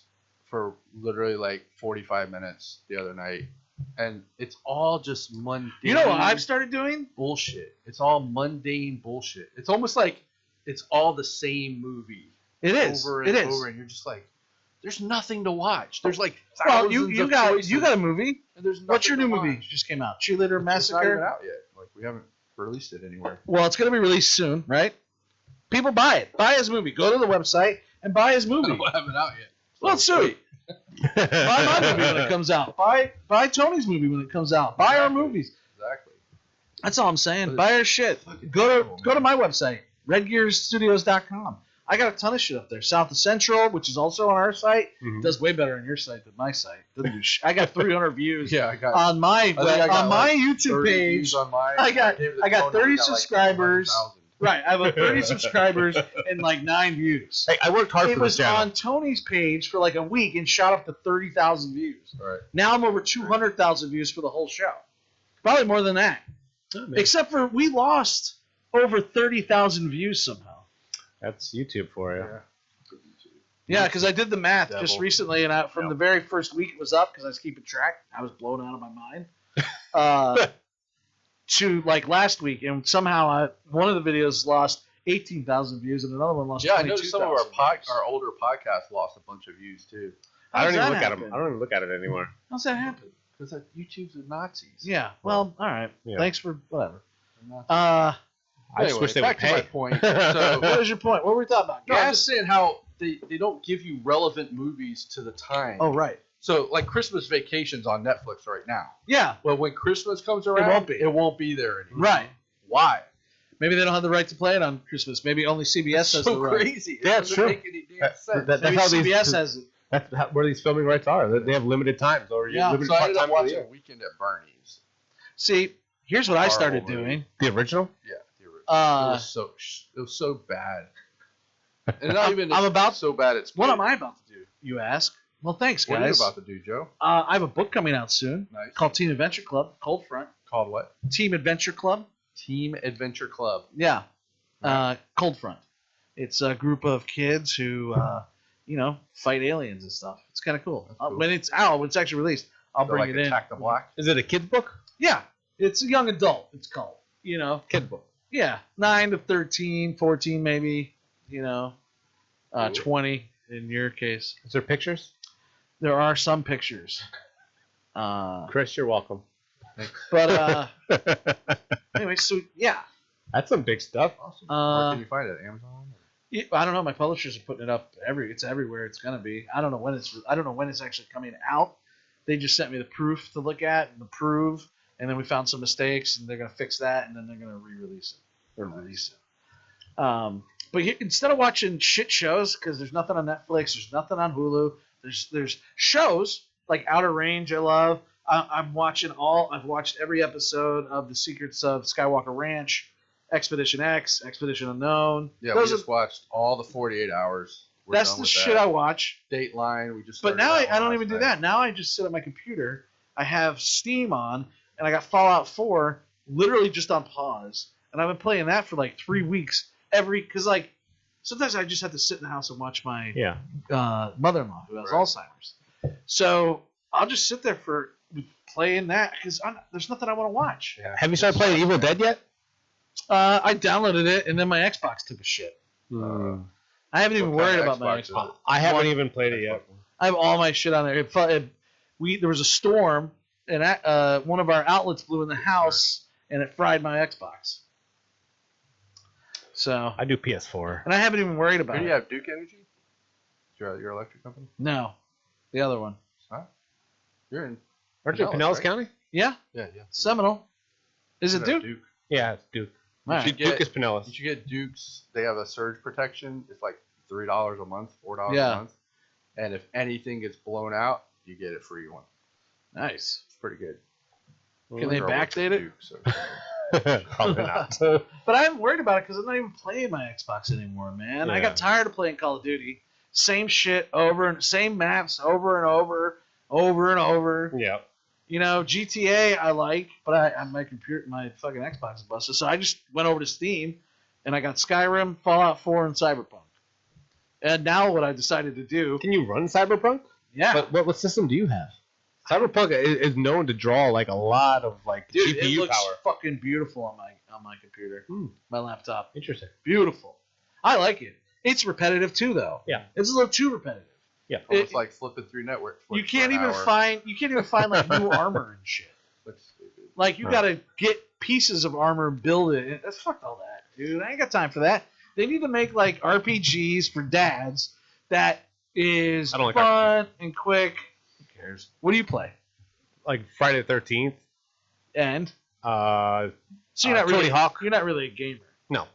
for literally like 45 minutes the other night, and it's all just mundane. You know what I've started doing? Bullshit. It's all mundane bullshit. It's almost like it's all the same movie. It is. Over and over, and you're just like, there's nothing to watch. There's like thousands you of got choices, you got a movie. And there's what's your new watch. movie? Just came out. Cheerleader Massacre. It's not even out yet. Like we haven't released it anywhere. Well, it's going to be released soon, right? People buy it. Buy his movie. Go to the website and buy his movie. I haven't out yet. Well, sweet. Buy my movie when it comes out. Buy Tony's movie when it comes out. Buy our movies. Exactly. That's all I'm saying. Buy our shit. Go to my website, redgearstudios.com. I got a ton of shit up there. South of Central, which is also on our site, does way better on your site than my site. I got 300 views. Yeah, I got on my YouTube page. On mine. I got 30 subscribers. Right, I have 30 subscribers and like 9 views. Hey, I worked hard for this channel. It was on Tony's page for like a week and shot up to 30,000 views. Right. Now I'm over 200,000 views for the whole show. Probably more than that. Oh, except for we lost over 30,000 views somehow. That's YouTube for you. Yeah, because I did the math just recently, and from the very first week it was up because I was keeping track. I was blown out of my mind. To like last week, and somehow one of the videos lost 18,000 views, and another one lost 22,000. I noticed some of our older podcasts lost a bunch of views too. I don't even look at them. I don't even look at it anymore. How's that happen? Because YouTube's with Nazis. Yeah. Well, all right. Yeah. Thanks for whatever. I just wish they would pay. My point. So, what was your point? What were we talking about? No, I'm just saying how they don't give you relevant movies to the time. Oh, right. So, like Christmas Vacation's on Netflix right now. Yeah. Well, when Christmas comes around, it won't be there anymore. Right. Why? Maybe they don't have the right to play it on Christmas. Maybe only CBS has the right. Crazy. Yeah, it's true. That's how CBS has it. That's where these filming rights are. They have limited times. Or limited so I ended up watching Weekend at Bernie's. See, here's what I started doing. The original? Yeah. It was so bad. And not even so bad. It's what am I about to do? You ask. Well, thanks, guys. What are you about to do, Joe? I have a book coming out soon. Nice. Called Team Adventure Club. Cold Front. Called what? Team Adventure Club. Team Adventure Club. Yeah. Right. Cold Front. It's a group of kids who, fight aliens and stuff. It's kind of cool. When it's out, when it's actually released, I'll bring it in. Attack the Block. Is it a kid's book? Yeah. It's a young adult. It's called. Kid book. Yeah, 9 to 13, 14 maybe, 20 in your case. Is there pictures? There are some pictures. Chris, you're welcome. But anyway, so yeah. That's some big stuff. Awesome. Where can you find it? Amazon? I don't know. My publishers are putting it up it's everywhere it's gonna be. I don't know when it's actually coming out. They just sent me the proof to look at and approve. And then we found some mistakes, and they're going to fix that, and then they're going to re-release it. Or release it. But instead of watching shit shows, because there's nothing on Netflix, there's nothing on Hulu, there's shows like Outer Range I love. I've watched every episode of The Secrets of Skywalker Ranch, Expedition X, Expedition Unknown. Yeah, we just watched all the 48 hours. That's the shit I watch. Dateline, we just. But now I don't even do that. Now I just sit at my computer. I have Steam on. And I got Fallout 4 literally just on pause. And I've been playing that for like 3 weeks. Because like sometimes I just have to sit in the house and watch my mother-in-law who has Alzheimer's. So I'll just sit there for playing that because there's nothing I want to watch. Yeah. Have you started playing Evil Dead yet? I downloaded it, and then my Xbox took a shit. I haven't even worried about my Xbox. I haven't even played it yet. I have all my shit on there. There was a storm, and one of our outlets blew in the house, and it fried my Xbox. So I do PS4, and I haven't even worried about it. Do you have Duke Energy? Your electric company? No, the other one. Huh? You're in. Aren't you in Pinellas County? Yeah. Yeah. Seminole. Is it Duke? Yeah, it's Duke. Right. Duke is Pinellas. You should get Duke's. They have a surge protection. It's like $3 a month, $4 a month. And if anything gets blown out, you get a free one. Nice. It's pretty good. Can they backdate it? Duke, so. Probably not. But I'm worried about it because I'm not even playing my Xbox anymore, man. I got tired of playing Call of Duty. Same shit same maps over and over. Yeah. You know, GTA I like, but my fucking Xbox is busted. So I just went over to Steam, and I got Skyrim, Fallout 4, and Cyberpunk. And now what I decided to do... Can you run Cyberpunk? Yeah. What system do you have? Cyberpunk is known to draw like a lot of like Dude, GPU it looks power. fucking beautiful on my computer, my laptop. Interesting. Beautiful. I like it. It's repetitive too, though. Yeah. It's a little too repetitive. Yeah. Almost like flipping through network. You can't even find like new armor and shit. That's stupid. Like you gotta get pieces of armor and build it. That's fuck all that, dude. I ain't got time for that. They need to make like RPGs for dads that is fun and quick. Who cares? What do you play? Like Friday the 13th. And so you're not Tony really Hawk. You're not really a gamer. No.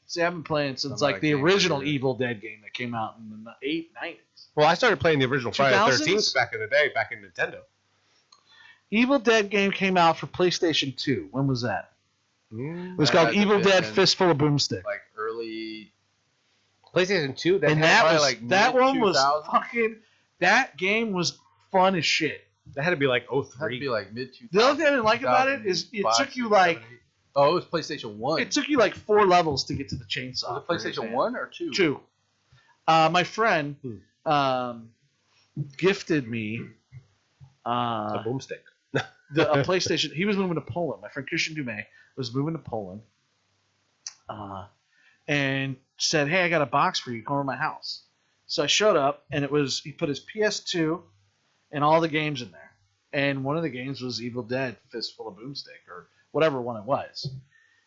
See, I've been playing since like the original Evil Dead game that came out in the 90s. Well, I started playing the original Friday the 2000s? 13th back in the day, back in Nintendo. Evil Dead game came out for PlayStation 2. When was that? It was called Evil Dead Fistful of Boomstick. Like early PlayStation 2. That one was fucking. That game was fun as shit. That had to be like 03. Had to be like mid 2000s. The only thing I didn't like about it is it took you like. Oh, it was PlayStation 1. It took you like 4 levels to get to the chainsaw. Was it PlayStation 1 or 2? 2. My friend gifted me a boomstick. a PlayStation. He was moving to Poland. My friend Christian Dumais was moving to Poland, and said, "Hey, I got a box for you. Come over to my house." So I showed up, and he put his PS2 and all the games in there, and one of the games was Evil Dead: Fistful of Boomstick or whatever one it was.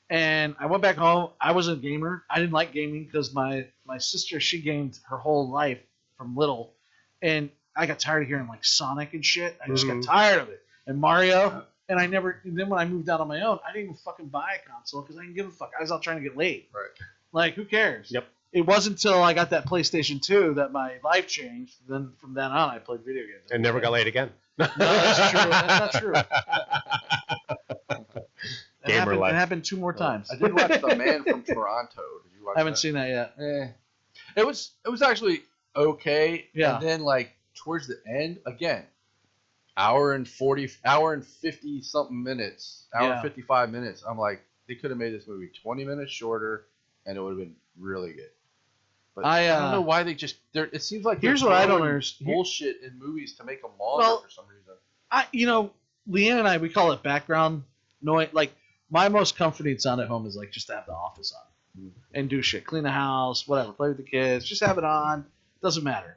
And I went back home. I wasn't a gamer. I didn't like gaming because my sister, she gamed her whole life from little, and I got tired of hearing like Sonic and shit. I just got tired of it. And Mario, and then when I moved out on my own, I didn't even fucking buy a console because I didn't give a fuck. I was out trying to get laid. Right. Like, who cares? Yep. It wasn't until I got that PlayStation 2 that my life changed. Then from then on, I played video games. And never got laid again. No, that's true. That's not true. Gamer life. It happened 2 more times. I did watch The Man from Toronto. Did you watch I haven't seen that yet. It was actually okay. Yeah. And then like towards the end, again, hour and 50 something minutes, and 55 minutes. I'm like, they could have made this movie 20 minutes shorter, and it would have been really good. But I don't know why they just. It seems like here's what I don't understand. Bullshit in movies to make them longer for some reason. Leanne and I, we call it background noise. Like my most comforting sound at home is like just to have The Office on and do shit, clean the house, whatever, play with the kids, just have it on. Doesn't matter.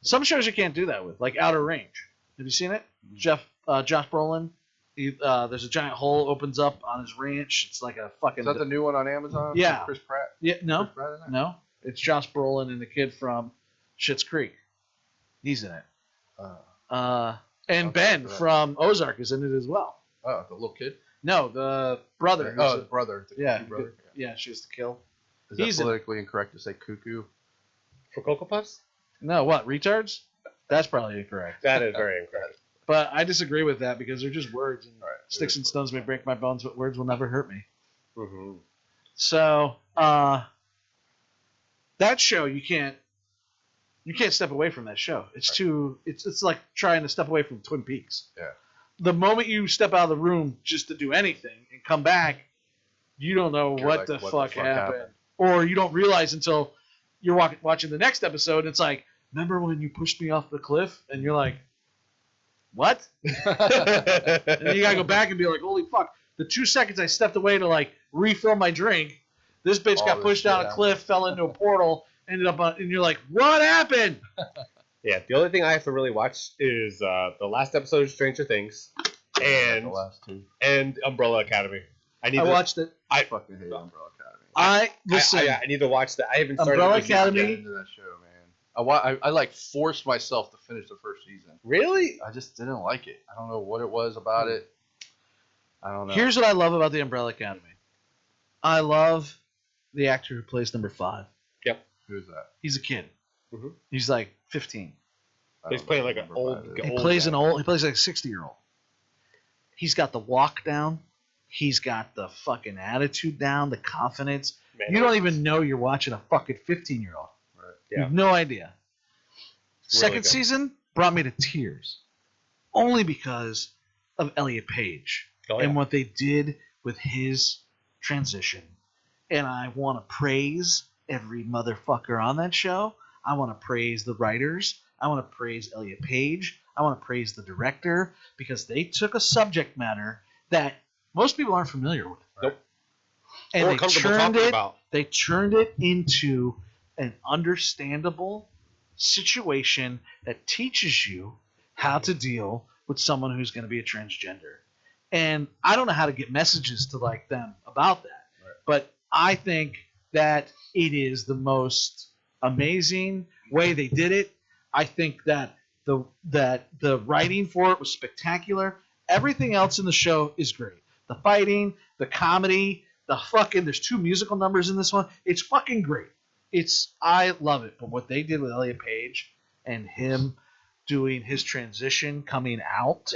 Some shows you can't do that with, like Outer Range. Have you seen it? Josh Brolin. There's a giant hole opens up on his ranch. It's like a fucking. Is that the new one on Amazon? Yeah. Chris Pratt. Yeah. No. Chris Pratt in that? No. It's Josh Brolin and the kid from Schitt's Creek. He's in it. And Ben from Ozark is in it as well. Oh, the little kid? No, the brother. The brother. Yeah. Brother. Yeah, she was to kill. Is that politically incorrect to say cuckoo? For Cocoa Puffs? No, what? Retards? That's probably incorrect. That is very incorrect. But I disagree with that because they're just words. And sticks and stones may break my bones, but words will never hurt me. Mm-hmm. So, that show you can't step away from that show. It's too. It's like trying to step away from Twin Peaks. Yeah. The moment you step out of the room just to do anything and come back, you don't know what the fuck happened, or you don't realize until you're watching the next episode. And it's like, remember when you pushed me off the cliff? And you're like, what? And then you gotta go back and be like, holy fuck! The 2 seconds I stepped away to like refill my drink. This bitch got pushed down a cliff, fell into a portal, ended up on, and you're like, what happened? Yeah, the only thing I have to really watch is the last episode of Stranger Things and the last two. And Umbrella Academy. I watched it. I fucking hate Umbrella Academy. I need to watch that. I haven't started Umbrella Academy. Into that show, man. I like forced myself to finish the first season. Really? I just didn't like it. I don't know what it was about it. I don't know. Here's what I love about the Umbrella Academy. I love the actor who plays number 5. Yep. Who's that? He's a kid. Mm-hmm. He's like 15. He's playing like an old. He plays like a 60-year-old. He's got the walk down. He's got the fucking attitude down, the confidence. Man, you don't even know you're watching a fucking 15-year-old. Right. Yeah. You have no idea. Second season brought me to tears. Only because of Elliot Page and what they did with his transition. And I want to praise every motherfucker on that show. I want to praise the writers. I want to praise Elliot Page. I want to praise the director because they took a subject matter that most people aren't familiar with. Nope. And they turned it into an understandable situation that teaches you how to deal with someone who's going to be a transgender. And I don't know how to get messages to like them about that. Right. But I think that it is the most amazing way they did it. I think that the writing for it was spectacular. Everything else in the show is great. The fighting, the comedy, there's 2 musical numbers in this one. It's fucking great. I love it. But what they did with Elliot Page and him doing his transition coming out,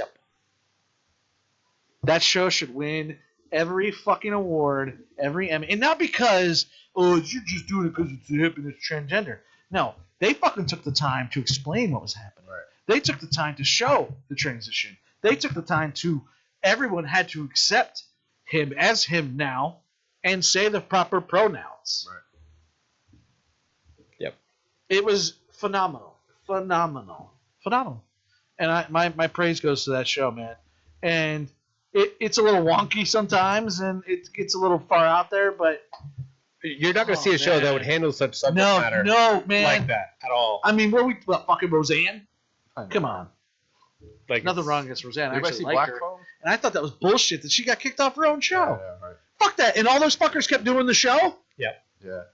that show should win every fucking award, every Emmy. And not because, you're just doing it because it's hip and it's transgender. No, they fucking took the time to explain what was happening. Right. They took the time to show the transition. They took the time everyone had to accept him as him now and say the proper pronouns. Right. Yep. It was phenomenal. Phenomenal. And my praise goes to that show, man. And it's a little wonky sometimes, and it gets a little far out there, but you're not going to see a show that would handle such subject matter like that at all. I mean, fucking Roseanne? Come on. Like nothing wrong against Roseanne. I actually like her. And I thought that was bullshit that she got kicked off her own show. Yeah, right. Fuck that. And all those fuckers kept doing the show? Yeah.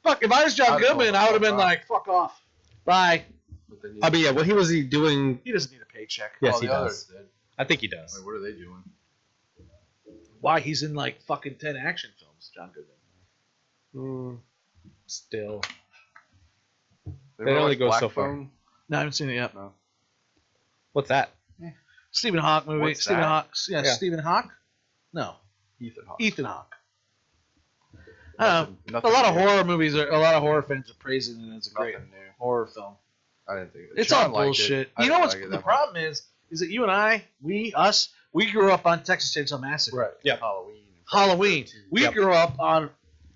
Fuck, if I was John Goodman, I would have been like, fuck off. Bye. I mean, yeah, what was he doing? He doesn't need a paycheck. Yes, he does. I think he does. Wait, what are they doing? Why? He's in like fucking 10 action films, John Goodman. Still. They only go so far. No, I haven't seen it yet. No. What's that? Stephen Hawke movie. What's Stephen that? Hawke. Yeah, Stephen Hawke? No. Ethan Hawke. A lot of horror movies a lot of horror fans are praising it as a great horror film. I didn't think it's all bullshit. You know what's the problem is that you and I, we grew up on Texas Chainsaw Massacre. Right. Yeah. Halloween. We grew up on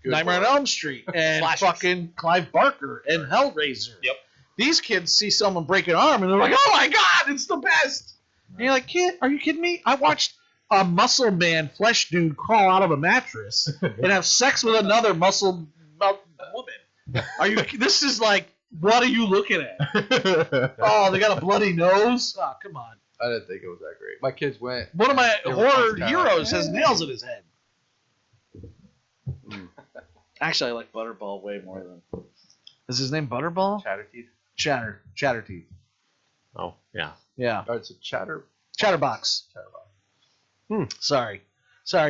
Nightmare on Elm Street and fucking Clive Barker and Hellraiser. Yep. These kids see someone break an arm and they're like, "Oh my god, it's the best!" And you're like, "Kid, are you kidding me? I watched a muscle man, flesh dude, crawl out of a mattress and have sex with another muscle woman. Are you? This is like, what are you looking at? Oh, they got a bloody nose. Oh, come on. I didn't think it was that great. My kids went. One of my horror heroes has nails in his head. Actually, I like Butterball way more than. Is his name Butterball? Chatterteeth. Chatterteeth. Oh yeah. Yeah. Oh, it's a Chatterbox. Sorry,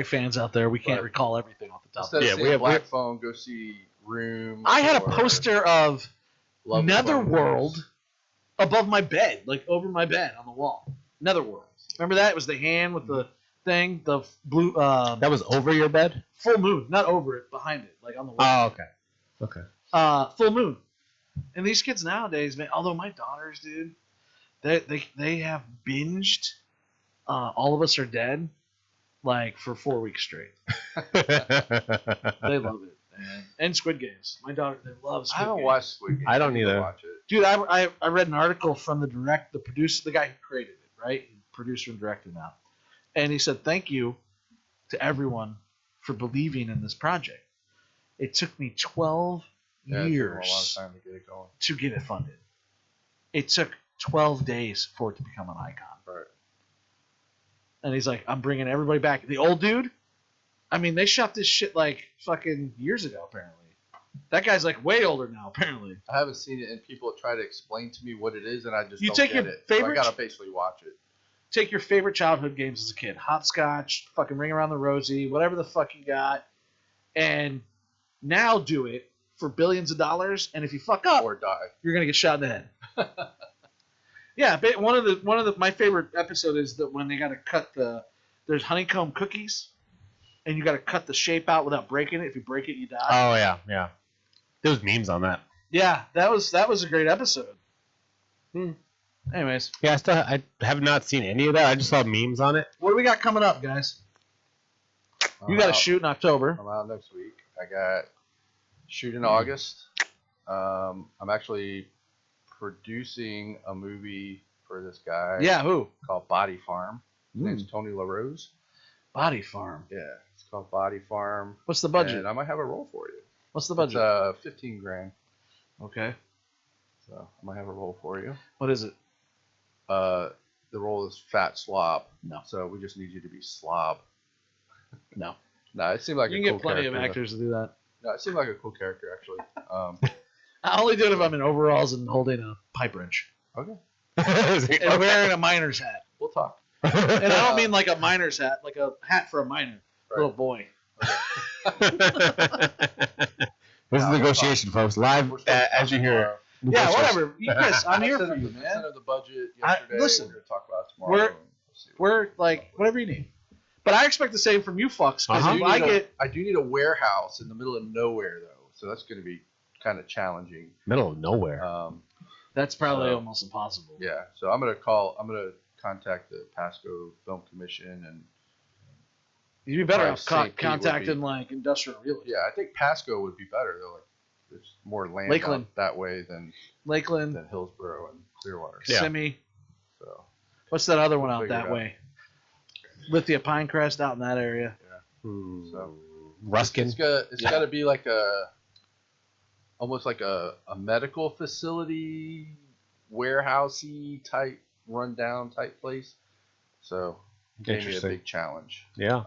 fans out there. We can't recall everything off the top. Instead of we have Black Phone. Go see Room. I had a poster of Netherworld above my bed, like over my bed on the wall. Netherworld. Remember that? It was the hand with the thing, the blue. That was over your bed? Full moon, not over it, behind it, like on the wall. Oh, okay. Full moon. And these kids nowadays, man. Although my daughters, dude, they have binged. All of Us Are Dead, like for 4 weeks straight. They love it, man. And Squid Games. My daughter, they love Squid Games. I haven't watched Squid Games. I don't either. Watch it. Dude, I read an article from the producer, the guy who created it, right? Producer and director now. And he said, thank you to everyone for believing in this project. It took me 12 years it took a long time to get it going. to get it funded. It took 12 days for it to become an icon. Right. And he's like, I'm bringing everybody back. The old dude, I mean, they shot this shit like fucking years ago, apparently. That guy's like way older now, apparently. I haven't seen it, and people try to explain to me what it is, and I just You don't take get your it. favorite- So I gotta basically watch it. Take your favorite childhood games as a kid. Hopscotch, fucking Ring Around the Rosie, whatever the fuck you got. And now do it for billions of dollars, and if you fuck up, Or die. you're gonna get shot in the head. Yeah, but one of the my favorite episode is that when they gotta cut there's honeycomb cookies, and you gotta cut the shape out without breaking it. If you break it, you die. Oh yeah. There was memes on that. Yeah, that was a great episode. Anyways, Yeah, I have not seen any of that. I just saw memes on it. what do we got coming up, guys? You got to shoot in October. I'm out next week. I got shoot in August. I'm actually producing a movie for this guy. Yeah, who? Called Body Farm. His name's Tony LaRose. Body Farm. Yeah, it's called Body Farm. What's the budget? And I might have a role for you. What's the budget? It's $15,000. Okay. So I might have a role for you. What is it? The role is Fat Slob. No. So we just need you to be Slob. No. No, it seemed like You a can cool get plenty of character. actors to do that. No, it seemed like a cool character actually. I only do it if I'm in overalls and holding a pipe wrench Okay, and wearing a miner's hat. we'll talk. And I don't mean like a miner's hat, like a hat for a miner, little boy. This is negotiation, folks. Live as you hear it. Yeah, whatever. You guys, I'm here for I you, sent man. him the budget I- yesterday. listen, We're going to talk about it tomorrow. we're- and we'll see. We're like whatever you need, but I expect the same from you fucks. Because if I do need a warehouse in the middle of nowhere though, so that's going to be kind of challenging. Middle of nowhere. that's probably almost impossible. Yeah, so I'm going to contact the Pasco Film Commission and You'd be better Right, off St. Pete would contacting be- like industrial real estate. yeah, I think Pasco would be better though. Like there's more land Lakeland. out that way than Lakeland, Hillsborough and Clearwater. Yeah. Simi. So What's that other one out Figure it that out. way? Lithia Pinecrest out in that area. so Ruskin. it's got to be like almost like a medical facility, warehousey type, rundown type place. So gave me a Interesting. big challenge. Yeah.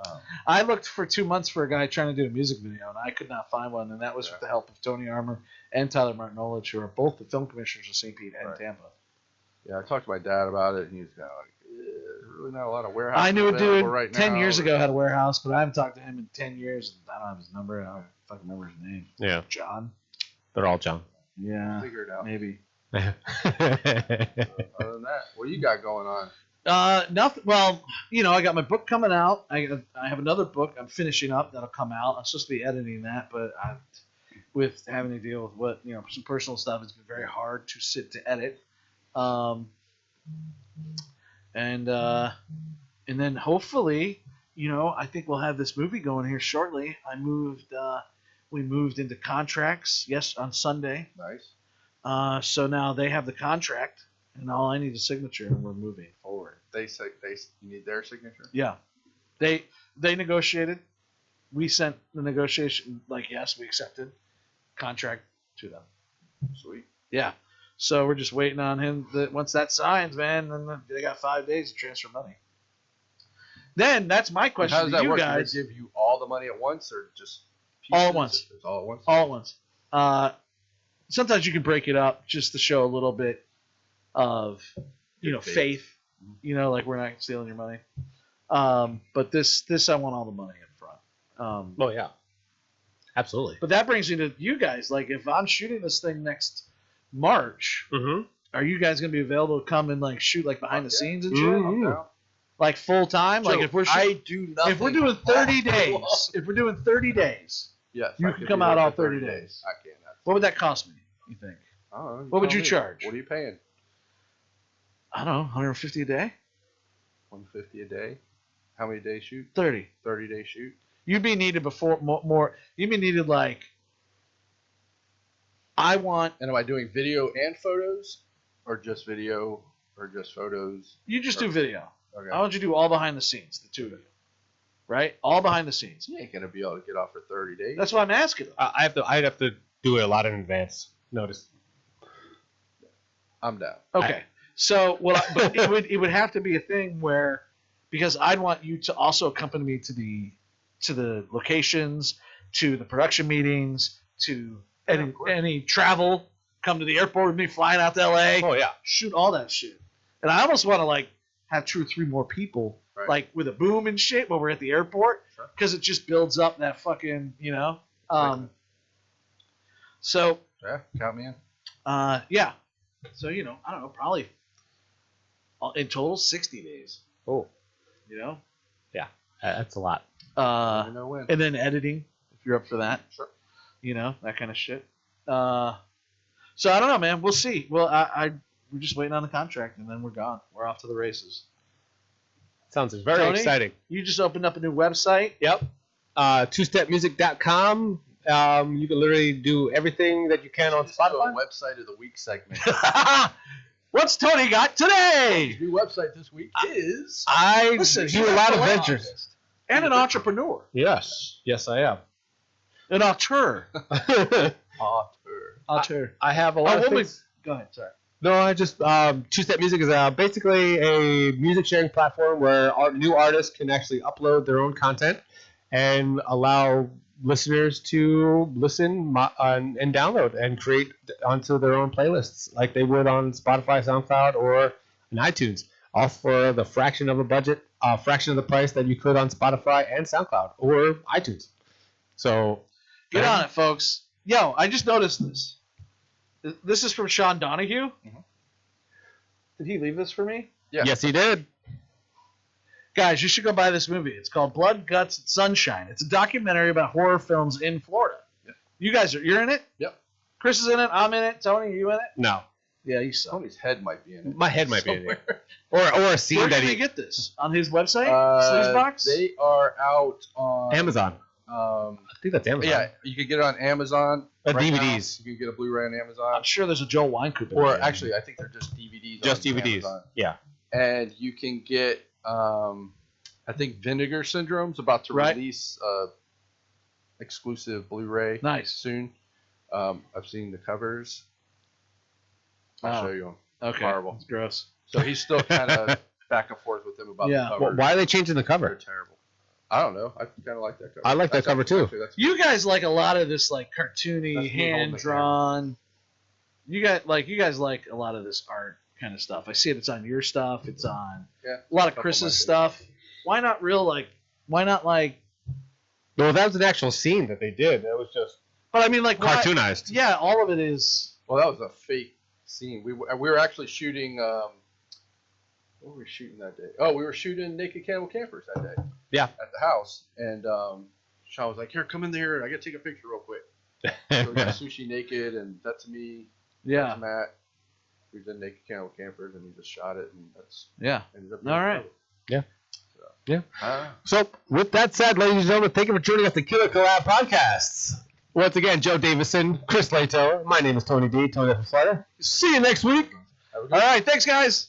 I looked for 2 months for a guy trying to do a music video, and I could not find one. And that was with the help of Tony Armour and Tyler Martinovich, who are both the film commissioners of St. Pete and Right. Tampa. Yeah, I talked to my dad about it, and he was kind of like, "There's really not a lot of warehouses I knew a dude available right 10 now." years ago had a warehouse, but I haven't talked to him in 10 years. And I don't have his number. I don't fucking remember his name. Yeah. John? They're all John. Yeah, Figure it out. maybe. Other than that, what do you got going on? Nothing. Well, I got my book coming out. I have another book I'm finishing up that'll come out. I'm supposed to be editing that, but with having to deal with some personal stuff, it's been very hard to sit to edit. And then hopefully, I think we'll have this movie going here shortly. We moved into contracts, on Sunday. Nice. So now they have the contract, and all I need is a signature, and we're moving forward. They say you need their signature. Yeah, they negotiated. We sent the negotiation, yes, we accepted contract to them. Sweet. Yeah, so we're just waiting on him. Once that signs, man, then they got 5 days to transfer money. Then that's my question How does to that you work? guys. Do they give you all the money at once, or just All at pieces? once. It's all at once. All at once. Sometimes you can break it up just to show a little bit of, faith. Like we're not stealing your money. But this I want all the money up front. Oh yeah. Absolutely. But that brings me to you guys. Like, if I'm shooting this thing next March, Mm-hmm. are you guys gonna be available to come and shoot behind the scenes and shit, Mhm. like full time? Like if we're I do nothing. if we're doing 30 days, yes, you I can could come be out there all for 30 days. I can. What would that cost me? You think? I don't know, What would tell you me. charge? What are you paying? I don't know, 150 a day, 150 a day. How many days shoot? 30. 30-day shoot. You'd be needed before more. You'd be needed I want. And am I doing video and photos, or just video, or just photos? You just do video. Okay. I want you to do all behind the scenes, the two of you. right? All behind the scenes. You ain't gonna be able to get off for 30 days. That's what I'm asking. I'd have to do it a lot in advance. Notice. I'm down. Okay. So, but it would have to be a thing where, because I'd want you to also accompany me to the locations, to the production meetings, to any travel, come to the airport with me, flying out to LA. Oh yeah. Shoot all that shit. And I almost want to like have 2 or 3 more people, like with a boom and shit when we're at the airport, because it just builds up that fucking, So Yeah, count me in. Yeah. So I don't know, probably in total 60 days. Oh. Yeah, That's a lot. Never know when. And then editing, if you're up for that. Sure. That kind of shit. So I don't know, man. We'll see. Well, we're just waiting on the contract, and then we're gone. We're off to the races. Sounds very Tony, exciting. You just opened up a new website. Yep. twostepmusic.com. You can literally do everything that you can on Spotify. Website of the week segment. What's Tony got today? New website this week is. I Listen, do a lot of ventures. And an entrepreneur. Yes. Yes, I am. An auteur. Auteur. I have a lot of things. Go ahead, sorry. No, I just Two Step Music is basically a music sharing platform where new artists can actually upload their own content and allow listeners to listen and download and create onto their own playlists like they would on Spotify, SoundCloud, or in iTunes, all for the fraction of a budget, fraction of the price that you could on Spotify and SoundCloud or iTunes. So get on it, folks. Yo, I just noticed this. This is from Sean Donahue. Mm-hmm. Did he leave this for me? Yeah. Yes, he did. Guys, you should go buy this movie. It's called Blood, Guts, and Sunshine. It's a documentary about horror films in Florida. Yep. You guys you're in it? Yep. Chris is in it. I'm in it. Tony, are you in it? No. Yeah, you suck. Tony's head might be in it. My head might be in there. Or a scene Where that did he get this? On his website? Sleazebox? They are out on Amazon. I think that's Amazon. Yeah, you can get it on Amazon. DVDs. Now. You can get a Blu-ray on Amazon. I'm sure there's a Joel Wynkoop. Or actually, I think they're just DVDs. Just on DVDs. Amazon. Yeah. And you can get, I think Vinegar Syndrome's about to release exclusive Blu-ray soon. I've seen the covers. I'll show you them. Okay. Horrible. It's gross. So he's still kind of back and forth with them about the cover. Well, why are they changing the cover? They're terrible. I don't know. I kind of like that cover. I like that cover too. You guys like a lot of this like cartoony, hand drawn. You guys like a lot of this art kind of stuff. I see it. It's on your stuff. It's on a lot of Chris's stuff. Why not like? Well, that was an actual scene that they did. That was just. But I mean, like cartoonized. Yeah, all of it is. Well, that was a fake scene. We were actually shooting. What were we shooting that day? Oh, we were shooting Naked Cannibal Campers that day. Yeah. At the house, and Sean was like, "Here, come in there. I gotta take a picture real quick." So we got Sushi naked, and that's me. Yeah. That's Matt. We did Naked Cannibal Campers, and he just shot it, and that's ended up. All right. Yeah. So, yeah. So with that said, ladies and gentlemen, thank you for joining us to Killer Collab Podcasts. Once again, Joe Davison, Chris Lato. My name is Tony D. Tony the Flyer. See you next week. All right. Thanks, guys.